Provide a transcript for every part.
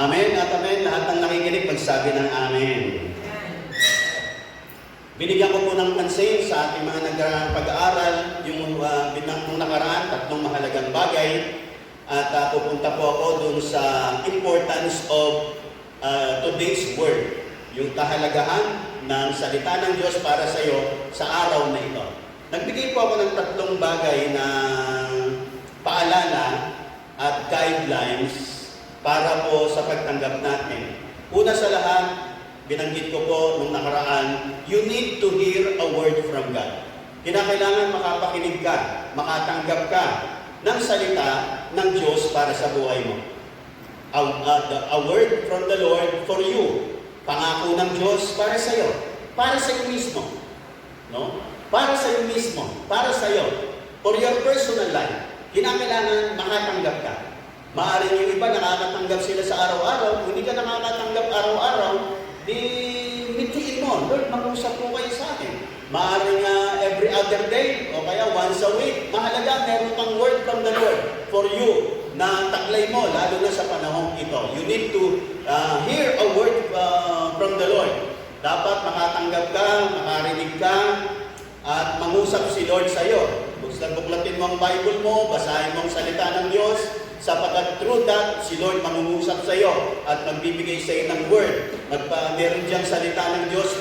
Amen at amen. Lahat ng nakikinig, magsabi ng amen. Binigyan ko po ng pansin sa ating mga nagpag-aaral yung binang nakaraan, tatlong mahalagang bagay. At pupunta po ako dun sa importance of today's word. Yung kahalagahan ng salita ng Diyos para sa iyo sa araw na ito. Nagbigay po ako ng tatlong bagay na paalala at guidelines para po sa pagtanggap natin. Una sa lahat, binanggit ko po nung nakaraan, you need to hear a word from God. Kinakailangan makapakinig ka, makatanggap ka ng salita ng Diyos para sa buhay mo. A word from the Lord for you. Pangako ng Diyos para sa iyo. Para sa iyo mismo. No? Para sa iyo mismo. Para sa iyo. For your personal life. Kinakailangan makatanggap ka. Maaaring yung iba nakakatanggap sila sa araw-araw. Kung hindi ka nakakatanggap araw-araw, di mitiin mo. Lord, mag-usap po kayo sa akin. Maaaring every other day o kaya once a week. Mahalaga, meron kang word from the Lord for you na taglay mo, lalo na sa panahon ito. You need to hear a word from the Lord. Dapat makatanggap ka, makarinig ka, at mangusap si Lord sa iyo. Buklatin mo ang Bible mo, basahin mo ang salita ng Diyos, sapagkat through that, si Lord mangungusap sa iyo at magbibigay sa iyo ng word. Meron diyang salita ng Diyos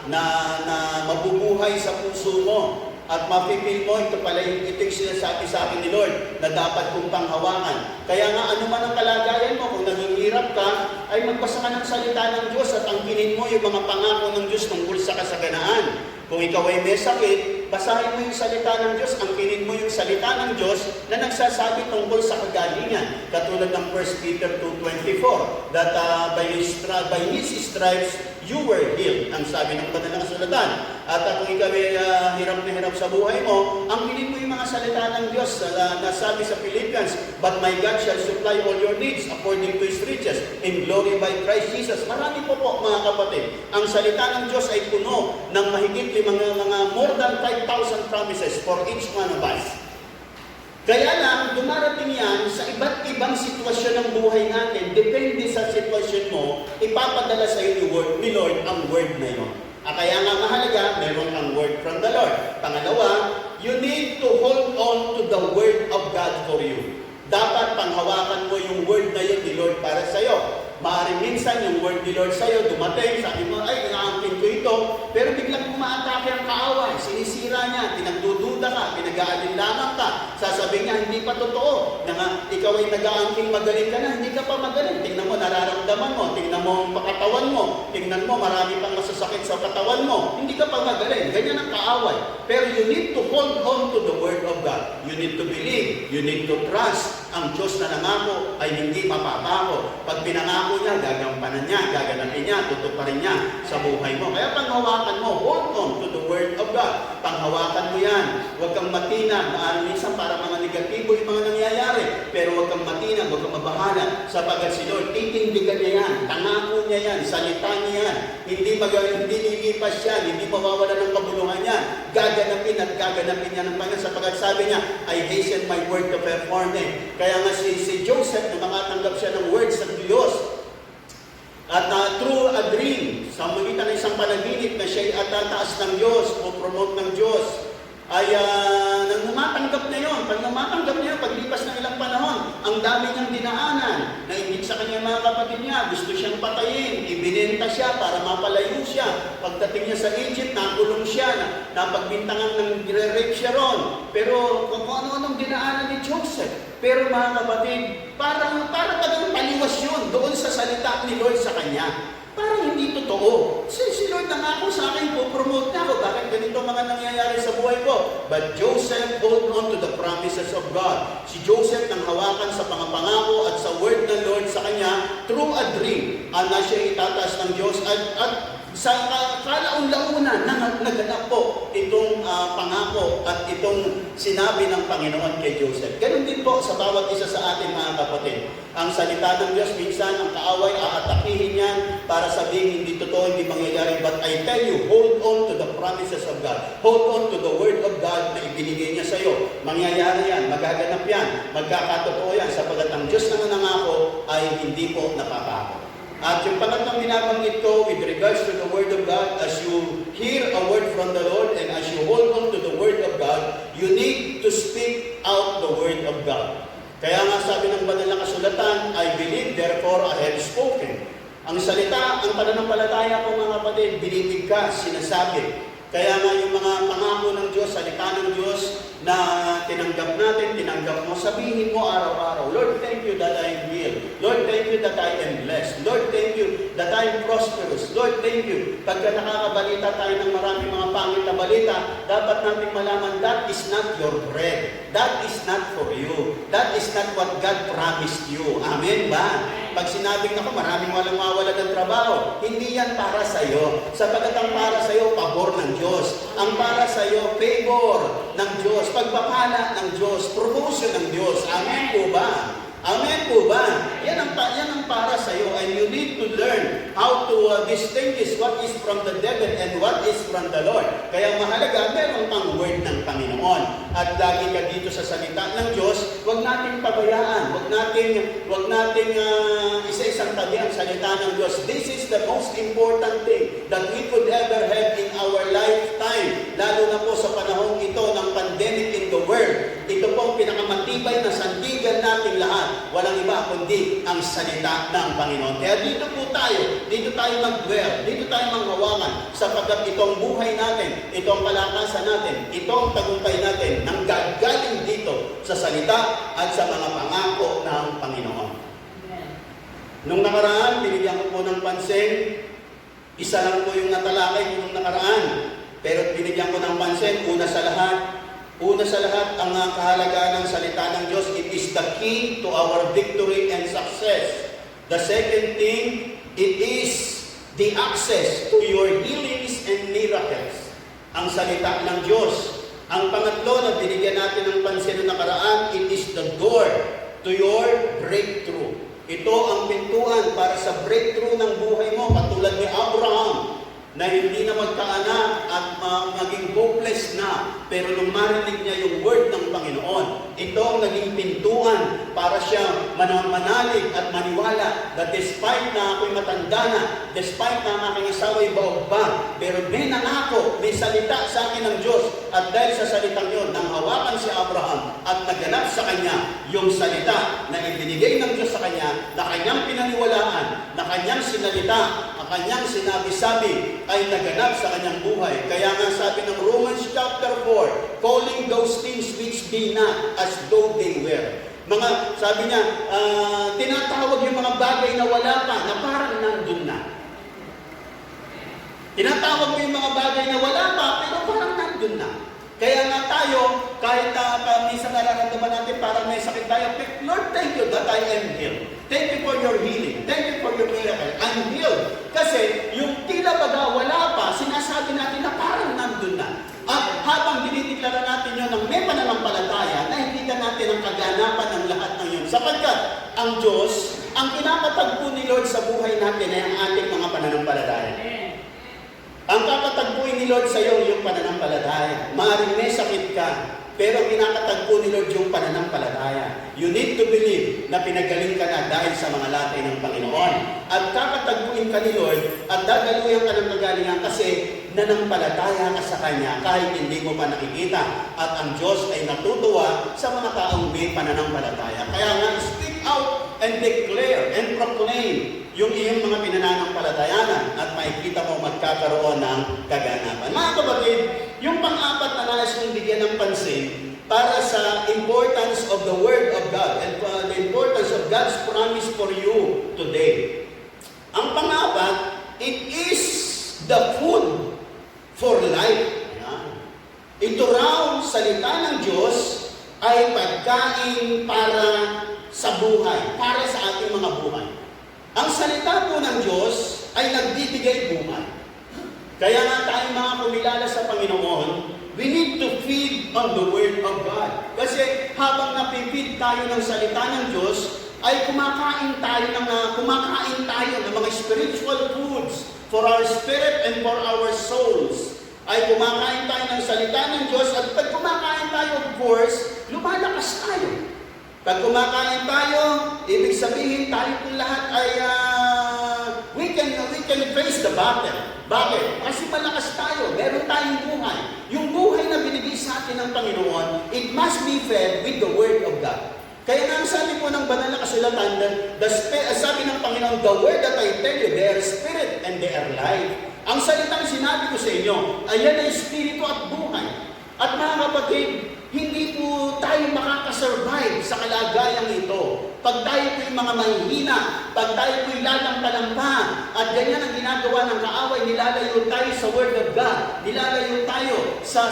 na mabubuhay sa puso mo. At mapipil mo, ito pala yung iting sinasabi sa akin ni Lord na dapat kong panghawakan. Kaya nga, ano man ang kalagayan mo, kung nanghihirap ka, ay magbasa ka ng salita ng Diyos at angkinin mo yung mga pangako ng Diyos tungkol sa kasaganaan. Kung ikaw ay may sakit, basahin mo yung salita ng Diyos, angkinin mo yung salita ng Diyos na nagsasabi tungkol sa kagalingan. Katulad ng 1 Peter 2:24, that by His stripes, you were healed. Ang sabi ng banal na kasulatan. At kung ikaw ay hirap na hirap sa buhay mo, angkinin mo yung mga salita ng Diyos na sabi sa Philippians, but my God shall supply all your needs according to His riches in glory by Christ Jesus. Marami po mga kapatid. Ang salita ng Diyos ay puno ng mahigit mga more than 5,000 promises for each one of us. Kaya lang, dumarating yan sa iba't ibang sitwasyon ng buhay natin. Depende sa sitwasyon mo, ipapadala sa iyo ni Lord ang word na yun. Kaya nga mahalaga, meron ang word from the Lord. Pangalawa, you need to hold on to the word of God for you. Dapat panghawakan mo yung word na yun ni Lord para sa iyo. Maaaring minsan yung word ni Lord sa'yo, dumating, sabi mo, ay, inaangkin ko ito, pero biglang umaatake ang kaaway, sinisira niya, pinagdududa ka, pinag-aalinlangan ka, sasabihin niya, hindi pa totoo, na nga, ikaw ay nag-aangkin, magaling ka na, hindi ka pa magaling. Tingnan mo, nararamdaman mo, tingnan mo ang katawan mo, tingnan mo, marami pang masasakit sa katawan mo, hindi ka pa magaling. Ganyan ang kaaway. Pero you need to hold on to the word of God. You need to believe, you need to trust. Ang Diyos na nangako ay hindi mapapako. Pag pinangako niya, gagampanan niya, gaganapin niya, tutuparin niya sa buhay mo. Kaya panghawakan mo, hold on to the word of God. Panghawakan mo yan. Huwag kang matina. Minsan para mga negatibo yung mga nangyayari. Pero huwag kang matina, huwag kang mabahala. Sapagat si Lord, titindigan niya yan. Tangako niya yan. Salita niya yan. Hindi lilipas yan. Hindi mawawala ng kabuluhan yan. Gaganapin at gaganapin niya ng Panginoon. Sapagat sabi niya, I hasten my word to perform it. Kaya nga si Joseph, na makatanggap siya ng words ng Diyos. At through a dream, sa magitan ng isang panaginip na siya ay atataas ng Diyos o promote ng Diyos, ay nang umatanggap na yon. Pag umatanggap na yun, paglipas ng ilang panahon, ang dami niyang dinaanan, nainggit sa kanyang mga kapatid niya, gusto siyang patayin, ibinenta siya para mapalayo siya. Pagdating niya sa Egypt, nakulong siya, napagbintangan ng rape siya ron. Pero kung ano-anong dinaanan ni Joseph. Pero mga kapatid, parang paliwas yun doon sa salita ni Lord sa kanya. Parang hindi totoo. Si Lord nangako sa akin po, promote na ako. Bakit ganito mga nangyayari sa buhay ko? But Joseph hold on to the promises of God. Si Joseph nang hawakan sa pangako at sa word ng Lord sa kanya through a dream. Na siya itataas ng Diyos at sa kalaun-launan naganap po itong pangako at itong sinabi ng Panginoon kay Joseph. Ganun din po sa bawat isa sa ating mga kapatid. Ang salita ng Diyos, minsan ang kaaway aatakihin yan para sabihin hindi totoo, hindi mangyayari. But I tell you, hold on to the promises of God. Hold on to the word of God na ibinigay niya sa iyo. Mangyayari yan, magaganap yan, magkakatotoo yan, sapagat ang ang Diyos na nangako ay hindi po napapako. At yung pangatlong binabanggit ko with regards to the Word of God, as you hear a word from the Lord and as you hold on to the Word of God, you need to speak out the Word of God. Kaya nga sabi ng banal na kasulatan, I believe, therefore I have spoken. Ang salita, ang pananampalataya ko mga kapatid, binibigkas, sinasabi. Kaya nga yung mga pangako ng Diyos, salita ng Diyos na tinanggap natin, tinanggap mo, sabihin mo araw-araw, Lord, thank you that I am healed. Lord, thank you that I am blessed. Lord, thank you that I am prosperous. Lord, thank you. Pagka nakakabalita tayo ng maraming mga pangit na balita, dapat natin malaman, that is not your bread. That is not for you. That is not what God promised you. Amen ba? Pag sinabing ako, maraming walang mawala ng trabaho, hindi yan para sa iyo. Sapagat ang para sa iyo, pabor ng Diyos. Ang para sa iyo, favor ng Diyos. Pagpapala ng Diyos. Promotion ng Diyos. Amen po ba? Amen po ba? Yan ang para sa iyo. And you need to learn how to distinguish what is from the devil and what is from the Lord. Kaya mahalaga, meron pang word ng Panginoon. At lagi ka dito sa salita ng Diyos, huwag nating pabayaan. Huwag nating isa-isang tabi ang salita ng Diyos. This is the most important thing that we could ever have in our lifetime. Lalo na po sa panahong ito ng pandemic in the world. Ito po ang pinakamatibay na sandigan natin lahat. Walang iba kundi ang salita ng Panginoon. Kaya dito tayo mag-dwell, dito tayo manghawakan sapagkat itong buhay natin, itong palakasan natin, itong tagumpay natin, nang gagaling dito sa salita at sa mga pangako ng Panginoon. Nung nakaraan, binigyan ko po ng pansin, isa lang po yung natalakay ko nung nakaraan, pero binigyan ko ng pansin, una sa lahat, ang kahalagaan ng salita ng Diyos, it is the key to our victory and success. The second thing, it is the access to your healings and miracles. Ang salita ng Diyos. Ang pangatlo na binigyan natin ng pansin na nakaraan, it is the door to your breakthrough. Ito ang pintuan para sa breakthrough ng buhay mo, katulad ni Abraham, na hindi na magkaanak at maging hopeless na. Pero nung marinig niya yung word ng Panginoon, ito ang naging pintuan para siya manalig at maniwala na despite na ako'y matanda na, despite na ang aking asawa'y baog-bag, pero may nangako, may salita sa akin ng Diyos. At dahil sa salitang yun, nang hawakan si Abraham at naganap sa kanya yung salita na ibinigay ng Diyos sa kanya, na kanyang pinaniwalaan, na kanyang sinalita, kanyang sinabi-sabi ay naganap sa kanyang buhay. Kaya nga sabi ng Romans chapter 4, calling those things which be not as though they were. Sabi niya, tinatawag yung mga bagay na wala pa, na parang nandun na. Tinatawag mo yung mga bagay na wala pa, pero parang nandun na. Kaya nga tayo, kahit minsan nararamdaman natin parang may sakit tayo, Lord, thank you that I am healed. Thank you for your healing. Thank you for your miracle. I'm healed. Kasi yung tila baga wala pa, sinasabi natin na parang nandun na. At habang dinideklara natin yun ng may pananampalataya, nakikita natin ang kaganapan ng lahat ng yun. Sapagkat ang Diyos, ang kinakatagpo ni Lord sa buhay natin ay ang ating mga pananampalataya. Ang kakatagpuin ni Lord sa iyo yung pananampalataya. Maaaring may sakit ka, pero kinakatagpo ni Lord yung pananampalataya. You need to believe na pinagaling ka na dahil sa mga latay ng Panginoon. At kakatagpuin ka ni Lord at dadaluyan ka ng kagalingan kasi nanampalataya ka sa Kanya kahit hindi mo pa nakikita. At ang Diyos ay natutuwa sa mga taong may pananampalataya. Kaya nga, speak out and declare and proclaim yung iyong mga pinananampalatayanan at makikita mo magkakaroon ng kaganapan. Mga kapatid, yung pang-apat na nais kong bigyan ng pansin para sa importance of the Word of God and the importance of God's promise for you today. Ang pang-apat, it is the food for life. Ito raw, salita ng Diyos ay pagkain para sa buhay, para sa ating mga buhay. Ang salita po ng Diyos ay nagbibigay buhay. Kaya nga tayong mga kumilala sa Panginoon, we need to feed on the Word of God. Kasi habang napipid tayo ng salita ng Diyos, ay kumakain tayo ng mga spiritual foods for our spirit and for our souls. Ay kumakain tayo ng salita ng Diyos at pag kumakain tayo, of course, lumalakas tayo. Pag kumakain tayo, ibig sabihin tayo kung lahat ay we can face the battle. Bakit? Kasi malakas tayo, meron tayong buhay. Yung buhay na binigay sa atin ng Panginoon, it must be fed with the Word of God. Kaya nga sabi po ng banal na kasulatan, sabi ng Panginoon, the word that I tell you, they are spirit and they are life. Ang salitang sinabi ko sa inyo, ayan ay espiritu at buhay. At mga kapatid, hindi po tayo makakasurvive sa kalagayang ito. Pag tayo po'y mga mahihina, pag tayo po'y lalampalampa, at ganyan ang ginagawa ng kaaway, nilalayo tayo sa Word of God, nilalayo tayo sa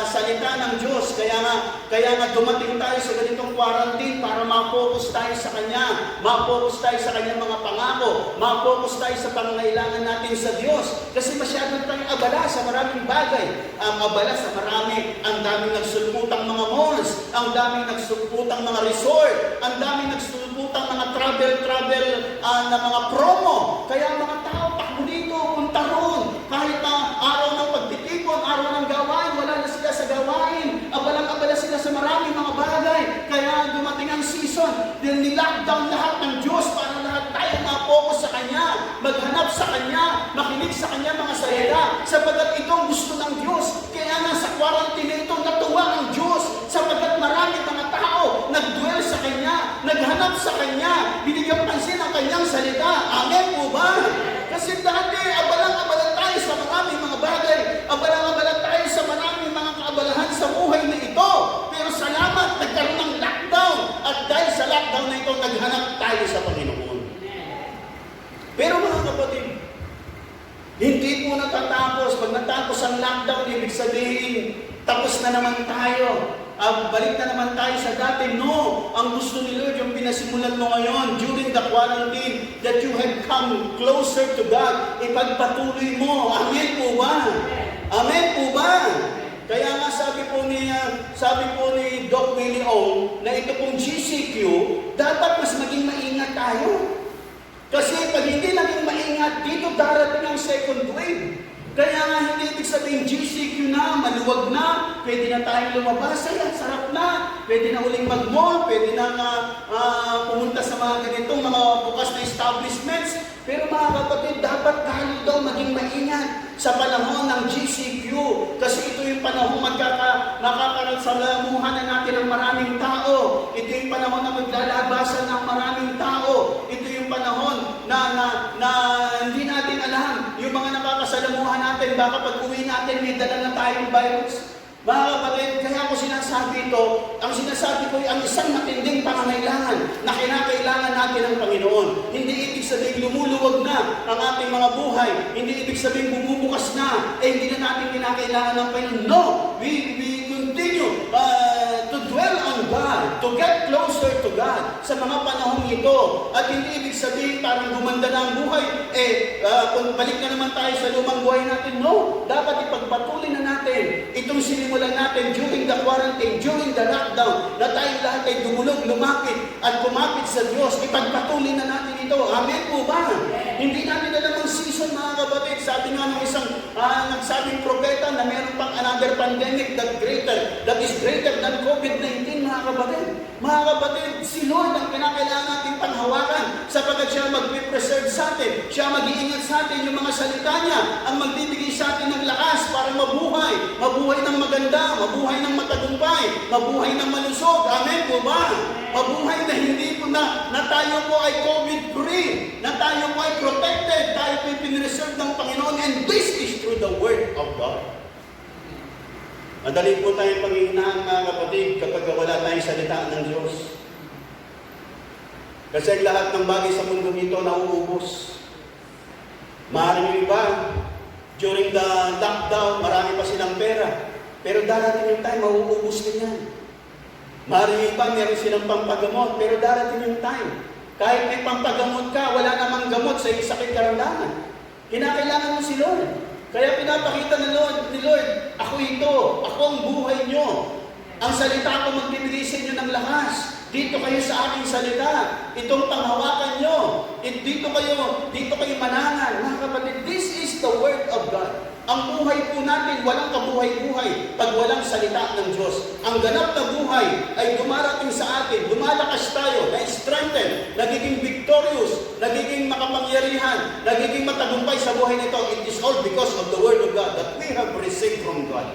salita ng Diyos. Kaya nga dumating tayo sa ganitong quarantine para ma-focus tayo sa Kanya, ma-focus tayo sa Kanyang mga pangako, ma-focus tayo sa pangangailangan natin sa Diyos. Kasi masyadong tayong abala sa maraming bagay. Abala sa marami, ang daming nagsulputang mga malls, ang daming nagsulputang mga resort, ang daming nagsulputang mga travel na mga promo. Kaya mga tao, takbo dito, punta roon. Kahit na araw ng pagtitipon, araw ng gawain, wala na sila sa gawain. Abalang-abala sila sa maraming mga bagay. Kaya dumating ang season, nilockdown lahat ng Diyos para lahat tayo ma-focus sa Kanya, maghanap sa Kanya, makinig sa Kanya mga salita, sapagkat itong gusto ng Diyos. Kaya nga sa quarantine ito, natuwa ang Diyos, sapagkat marami mga tao nag-dwell sa Kanya, naghanap sa Kanya, binigyan pansin ang Kanyang salita. Amen po ba? Kasi dati, abalang-abala tayo sa maraming mga bagay, abalang-abala tayo sa maraming mga kaabalahan sa buhay na ito. Pero salamat, nagkaroon ng lockdown, at dahil sa lockdown na ito, naghanap tayo sa Panginoon. Pero mga kapatid, hindi po natatapos. Pag natapos ang lockdown, ibig sabihin, tapos na naman tayo. Balik na naman tayo sa dati. No! Ang gusto ni Lord, yung pinasimulan mo ngayon, during the quarantine, that you have come closer to God, ipagpatuloy mo. Amen po ba? Amen po ba? Kaya nga sabi po ni Doc Willie Ong, na ito pong GCQ, dapat mas maging maingat tayo. Kasi pag hindi naging maingat, dito darating ang second wave. Kaya nga hindi ibig sabihin GCQ na, maluwag na, pwede na tayong lumabas, ay sarap na, pwede na uling mag-mall, pwede na pumunta sa mga ganitong mga bukas na establishments. Pero mga kapatid, dapat tayo daw maging maingat sa panahon ng GCQ. Kasi ito yung panahon makakasalamuhan na natin ng maraming tao. Ito yung panahon na maglalabasan ng maraming tao. Ito yung panahon na hindi natin alam. Yung mga nakakasalamuhan natin, baka pag uwi natin, may dala na tayong virus. Mga kapatid, kaya ako sinasabi ito, ang sinasabi ko ay ang isang matinding pangangailangan na kinakailangan natin ng Panginoon. Hindi ibig sabihin lumuluwag na ang ating mga buhay. Hindi ibig sabihin bumubukas na. Hindi na natin kinakailangan ng Panginoon. No! We continue to dwell on God, to get closer to God sa mga panahong ito. At hindi ibig sabihin parang gumanda na ang buhay. Kung balik na naman tayo sa lumang buhay natin. No! Dapat ipagpatuloy na natin itong sinimulan natin during the quarantine, during the lockdown, na tayong lahat ay dumulog, lumapit, at kumapit sa Diyos. Ipagpatuloy na natin ito. Amen po ba? Hindi natin alam ang season, mga kapatid. Sabi nga ng isang nagsabing propeta na meron pang another pandemic that is greater than COVID-19, mga kapatid. Mga kapatid, si Lord ang kinakailangan natin panghawakan sapagkat siya mag-preserve sa atin. Siya mag-iingat sa atin yung mga salita niya, ang magbibigay sa atin ng lakas para mabuhay. Mabuhay ng maganda, mabuhay ng matagumpay, mabuhay ng malusog. Amen po ba? Mabuhay na hindi po na tayo po ay COVID-free, na tayo po ay protected, tayo po ay pinreserve ng Panginoon, and this is through the Word of God. Madali po tayong panghihinaan, mga kapatid, kapag wala tayong salita ng Diyos. Kasi ang lahat ng bagay sa mundo nito nauubos. Maaaring iba, during the lockdown, marami pa silang pera. Pero darating yung time, mauubos din yan. Maaaring iba, meron silang pampagamot. Pero darating yung time. Kahit may pampagamot ka, wala namang gamot sa iyong sakit karamdaman. Kinakailangan mo si Lord. Kaya pinapakita ni Lord, ako ito, ako ang buhay nyo. Ang salita ko magbibigay sa inyo ng lakas. Dito kayo sa aking salita. Itong panghawakan nyo. Dito kayo manangan. Mga kapatid, this is the Word of God. Ang Ang buhay po natin, walang kabuhay-buhay pag walang salita ng Diyos. Ang ganap na buhay ay dumarating sa atin, lumalakas tayo, na-strengthen, nagiging victorious, nagiging makapangyarihan, nagiging matagumpay sa buhay nito. It is all because of the Word of God that we have received from God.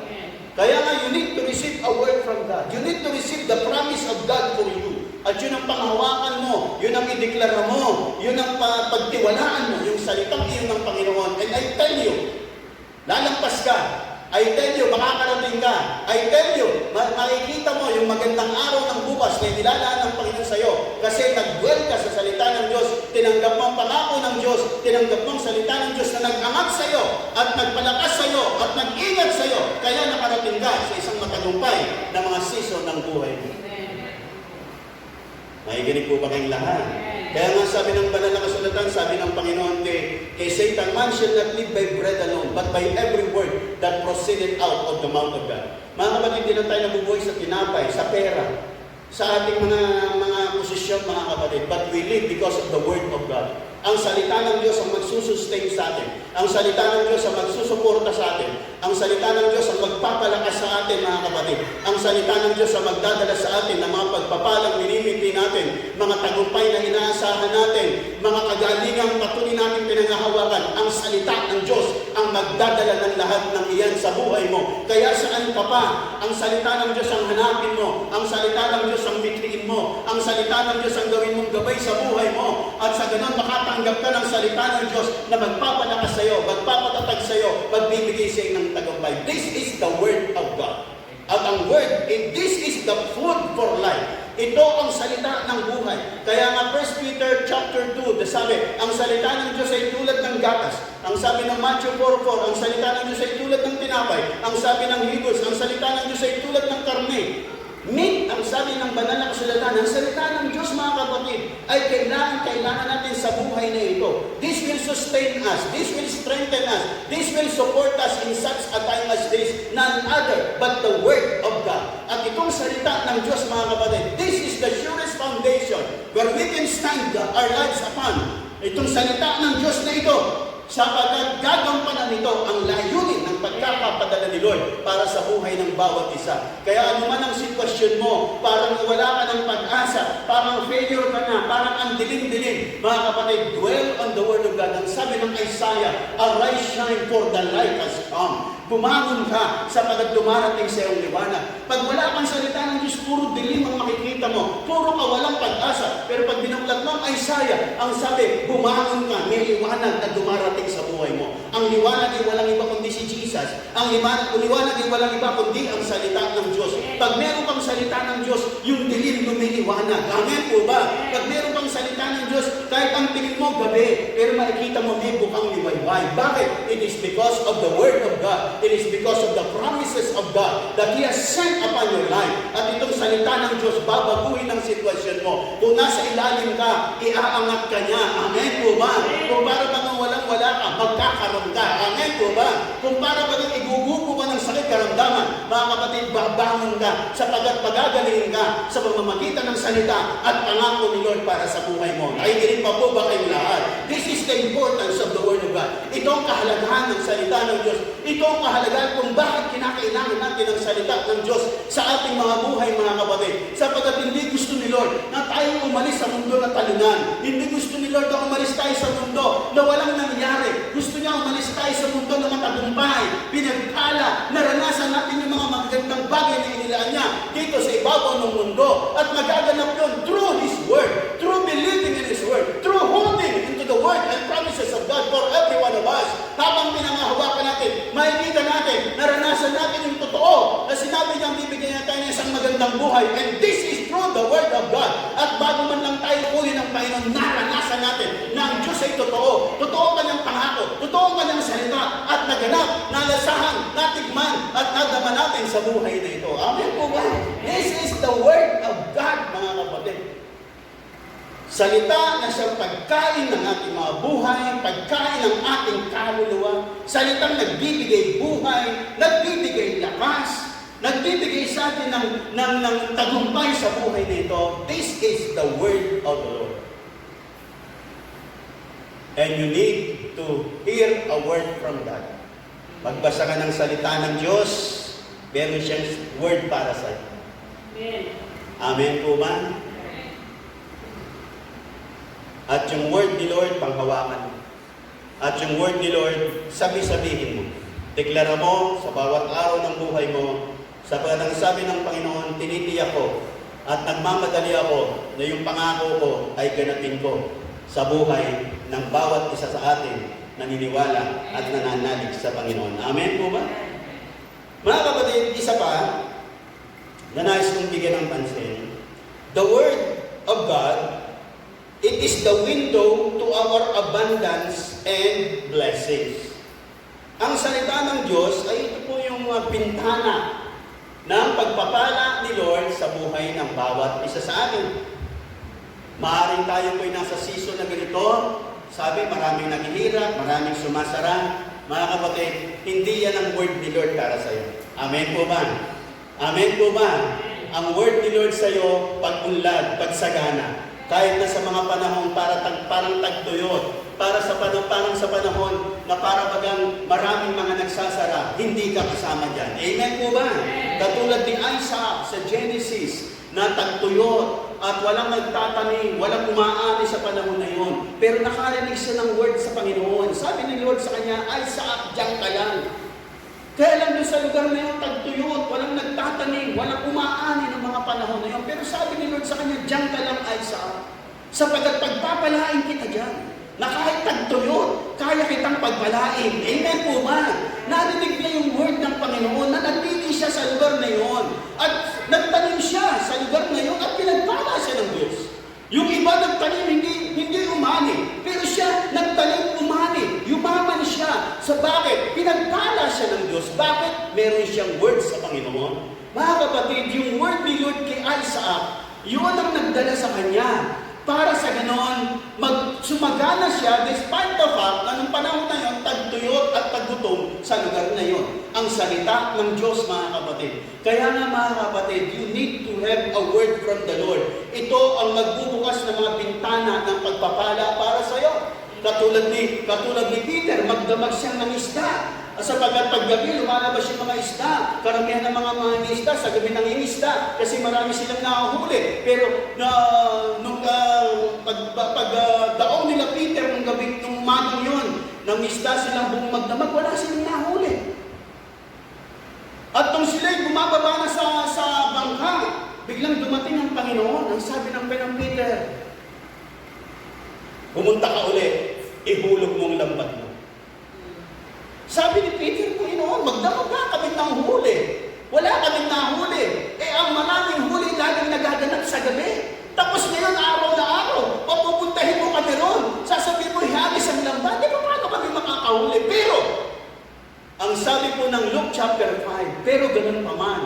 Kaya nga, you need to receive a word from God. You need to receive the promise of God for you. At yun ang panghawakan mo, yun ang ideklara mo, yun ang pagtiwalaan mo, yung salitang iyon ng Panginoon. And I tell you, lalampas ka. I tell you, makakarating ka. I tell you, makikita mo yung magandang araw ng bukas na inilalaan ng Panginoon sa iyo. Kasi nag-dwell ka sa salita ng Diyos, tinanggap mo ang pangako ng Diyos, tinanggap mo ang salita ng Diyos na nag-angat sa iyo, at nagpalakas sa iyo, at nag-ingat sa iyo. Kaya nakarating ka sa isang matagumpay na mga season ng buhay mo. Nakikinig po ba kayong lahat? Kaya nga sabi ng banal na kasulatan, sabi ng Panginoon kay Satan, man shall not live by bread alone, but by every word that proceeded out of the mouth of God. Mga kapatid, hindi lang tayo nabubuhay sa tinapay, sa pera, sa ating mga posisyon, mga kapatid, but we live because of the Word of God. Ang salita ng Diyos ang magsusustain sa atin. Ang salita ng Diyos ang magsusuporta sa atin. Ang salita ng Diyos ang magpapalakas sa atin, mga kapatid. Ang salita ng Diyos ang magdadala sa atin ng mga pagpapalang minimiti natin, mga tagumpay na inaasahan natin, mga kagalingang patuloy natin pinangahawakan. Ang salita ng Diyos ang magdadala ng lahat ng iyan sa buhay mo. Kaya saan ka pa, ang salita ng Diyos ang hanapin mo. Ang salita ng Diyos ang mitliin mo. Ang salita ng Diyos ang gawin mong gabay sa buhay mo. At sa ganun makatanggap ka ng salita ng Diyos na magpapalakas sa iyo, magpapatatag sa iyo, magbibigay sa iyo ng tagumpay. This is the Word of God. At ang Word, this is the food for life. Ito ang salita ng buhay. Kaya nga 1 Peter chapter 2, sabi, ang salita ng Diyos ay tulad ng gatas. Ang sabi ng Matthew 4:4, ang salita ng Diyos ay tulad ng tinapay. Ang sabi ng Hebrews, ang salita ng Diyos ay tulad ng karne. Meat, ang sabi ng banal na kasulatan, ang salita ng Diyos, mga kapatid, ay kailangan natin sa buhay na ito. This will sustain us. This will strengthen us. This will support us in such a time as this. None other but the Word of God. At itong salita ng Diyos, mga kapatid, this is the surest foundation where we can stand our lives upon. Itong salita ng Diyos na ito, sapagkat gagampanan nito ang layunin ng pagkakapadala ni Lord para sa buhay ng bawat isa. Kaya anuman ang sitwasyon mo, parang wala ka ng pag-asa, parang failure ka na, parang ang dilim-dilim. Mga kapatid, dwell on the Word of God. Ang sabi ng Isaiah, arise, shine, for the light has come. Bumangon ka sapagkat dumarating sa iyong liwanag. Pag wala kang salita ng Diyos, puro dilim ang makikita mo. Puro ka walang pag-asa. Pero pag binuklat mo ang Isaiah, ang sabi, bumangon ka, may liwanag na dumarating sa buhay mo. Ang liwanag ay walang iba kundi si Jesus. Ang liwanag ay walang iba kundi ang salita ng Diyos. Pag meron kang salita ng Diyos, yung dilim lumiliwanag. Amen po ba? Pag meron kang salita ng Diyos, kahit ang tingin mo gabi, pero makikita mo may bukang liwayway. Bakit? It is because of the Word of God. It is because of the promises of God that He has sent upon your life. At itong salita ng Diyos, babaguhin ang sitwasyon mo. Kung nasa ilalim ka, iaangat ka niya. Amen po ba? Kung para bang walang-wala ka, magkakaroon ka. Amen po ba? Kung para bang igugupo ka ng sakit karamdaman, mga kapatid, babangon ka, sapagkat pagagalingin ka sa pamamagitan ng salita at pangako ni Lord para sa buhay mo. Nakikinig pa po ba kayong lahat? This is the importance of the Word of God. Ito ang kahalagahan ng salita ng Diyos. Ito ang kahalagahan kung bakit kinakailangan natin ang salita ng Diyos sa ating mga buhay, mga kapatid. Sapagkat hindi gusto ni Lord na tayo umalis sa mundo na talunan. Hindi gusto ni Lord na umalis tayo sa mundo na walang nangyari. Gusto niya umalis tayo sa mundo na matagumpay, pinagpala, naranasan natin yung mga magagandang bagay na inilaan niya dito sa ibabaw ng mundo. At magaganap yun through His Word, through believing in His Word, through holding into the Word and promises of God for every one of us. Habang pinangahawakan natin, makikita natin, naranasan natin yung totoo na sinabi niyang bibigyan niya tayo ng isang magandang buhay. And this is through the Word of God. At bago man lang tayo uli ng Panginoon, naranasan natin na ang Diyos ay totoo. Totoo ang kanyang pangako, totoo ang kanyang salita, at naganap, nalasahan, natikman, at nadama natin sa buhay na ito. Amen po ba? This is the Word of God, mga kapatid. Salita na siyang pagkain ng ating mga buhay, pagkain ng ating kaluluwa, salitang nagbibigay buhay, nagbibigay lakas, nagbibigay sa atin ng tagumpay sa buhay nito. This is the Word of the Lord. And you need to hear a word from God. Magbasa ka ng salita ng Diyos, meron siyang word para sa iyo. Amen. Amen po ba? At yung word ni Lord, panghawakan mo. At yung word ni Lord, sabi-sabihin mo. Deklara mo sa bawat araw ng buhay mo, sapagkat ang sabi ng Panginoon, tinitiyak ko at nagmamadali ako na yung pangako ko ay ganapin ko sa buhay ng bawat isa sa atin naniniwala at nananalig sa Panginoon. Amen po ba? Mga kapatid, isa pa na nais kong bigyan ng pansin, the Word of God, it is the window to our abundance and blessings. Ang salita ng Diyos ay ito po yung bintana ng pagpapala ni Lord sa buhay ng bawat isa sa atin. Maaaring tayo po'y nasa season na ganito, sabi maraming naghihirap, maraming sumasara. Mga kapatid, hindi yan ang word ni Lord para sa iyo. Amen po ba? Amen po ba? Ang word ni Lord sa iyo, pag-unlad, pagsagana. Kahit na sa mga panahon parang tagtuyot, parang sa panahon na para bagang maraming mga nagsasara, hindi ka kasama dyan. Amen po ba? Katulad ni Isaac sa Genesis, na tagtuyot at walang nagtatanim, walang umaani sa panahon na yun. Pero nakarinig siya ng word sa Panginoon. Sabi ni Lord sa kanya, Isaac, diyan ka lang. Kaya lang doon sa lugar na yun, tagtuyot, walang nagtatanim, walang umaani ng mga panahon na yun. Pero sabi ni Lord sa kanya, diyan ka lang, Isaac. Sapagat pagpapalain kita dyan, na kahit tagtuyot, kaya kitang pagpalain. Amen po ba? Narinig niya yung word ng Panginoon, na nagpili siya sa lugar na yun. At nagtanim siya sa lugar na yun at pinagpala siya ng Diyos. Yung iba nagtanim, hindi umani. Pero siya nagtanim, umani. Yumaman siya. Sa bakit? Pinagpala siya ng Diyos. Bakit? Meron siyang word sa Panginoon. Mga kapatid, yung word ni Lord kay Isaac, yun ang nagdala sa kanya. Para sa ganoon, sumagana siya despite the fact na nung panahon na yun, tagtuyot at taggutom sa lugar na yun. Ang salita ng Diyos, mga kapatid. Kaya nga, mga kapatid, you need to have a word from the Lord. Ito ang magbubukas ng mga bintana ng pagpapala para sa iyo. Katulad ni Peter, magdamag siya ng isda. Sapagkat paggabi, lumalabas yung mga isda. Karamihan ng mga isda, sa gabi ng isda. Kasi marami silang nakahuli. Pero daon nila Peter nung gabi, nung manong yun, nang isda silang buong magdamag, wala silang nahuli. At nung sila'y bumababa na sa bangka, biglang dumating ang Panginoon. Ang sabi ng Peter, pumunta ka ulit, ihulog mong lambat mo. Sabi ni Peter, Panginoon, magdamag na kami ng huli. Wala kaming nahuli. Ang maraming huli laging nagaganap sa gabi. Tapos ngayon, araw na araw, papupuntahin mo kami ron. Sasabihin mo, ihagis ang lambat. Paano kami makakahuli? Pero, ang sabi po ng Luke chapter 5, pero ganun pa man,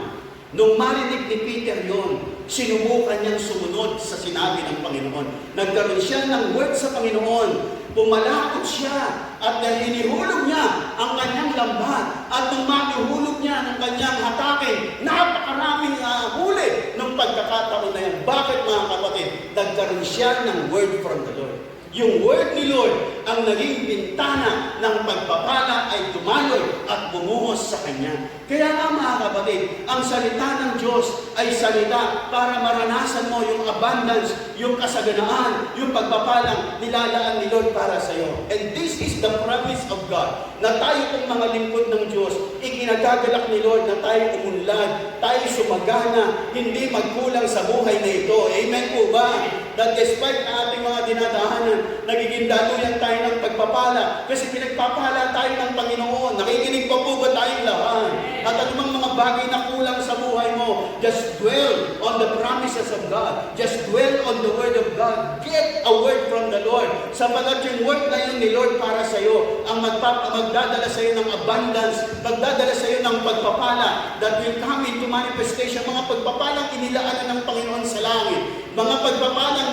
nung marinig ni Peter yon, sinubukan niyang sumunod sa sinabi ng Panginoon. Nagkaroon siya ng word sa Panginoon. Pumalakot siya at hinihulog niya ang kanyang lambat. At nung mahulog niya ng kanyang hatakin, napakaraming huli ng pagkakataon na yan. Bakit, mga kapatid? Nagkaroon siya ng word from the Lord. Yung word ni Lord, ang naging bintana ng pagpapala ay dumaloy at bumuhos sa Kanya. Kaya nga, mga kapatid, ang salita ng Diyos ay salita para maranasan mo yung abundance, yung kasaganaan, yung pagpapalang nilalaan ni Lord para sa iyo. And this is the promise of God, na tayo pong mga lingkod ng Diyos, ikinagagalak ni Lord na tayo umunlad, tayo sumagana, hindi magkulang sa buhay na ito. Amen po ba? That despite na ating mga dinadahanan, nagiging daluyan tayo ng pagpapala kasi pinagpapala tayo ng Panginoon. Nakikinig pa po ba tayong lahat? At anumang mga bagay na kulang sa buhay mo, just dwell on the promises of God. Just dwell on the Word of God. Get a word from the Lord. Sapagat yung word na yun ni Lord para sa iyo, ang magdadala sa iyo ng abundance, magdadala sa iyo ng pagpapala that will come into manifestation. Mga pagpapalang inilaan ng Panginoon sa langit. Mga pagpapalang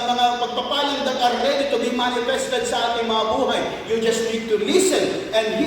mga pagpapalang that are ready to be manifested sa ating mga buhay. You just need to listen and hear